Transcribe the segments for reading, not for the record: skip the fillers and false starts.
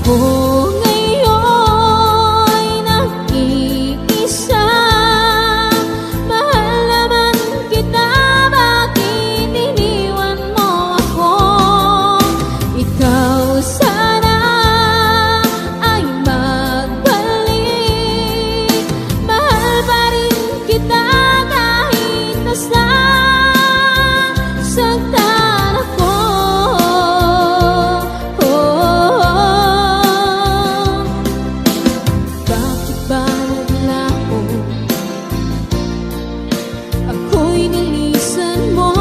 Ako ngayon'y nag-iisa. Mahal naman kita, bakit iniwan mo ako? Ikaw sana ay magbalik. Mahal pa rin kita kahit nasasaktan ako. Bakit ba naglaho? Ako'y nilisan mo.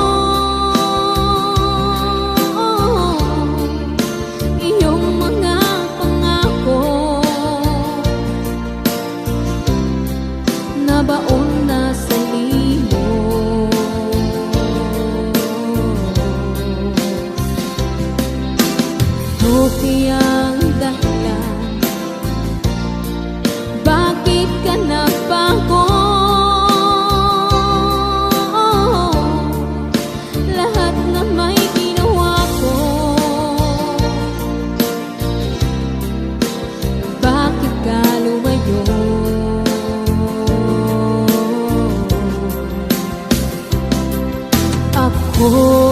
Iyong mga pangako nabaon na sa limo. Ito kayang dahilan bakit ka nabago? Lahat na may ginawa ko, bakit ka lumayo? Ako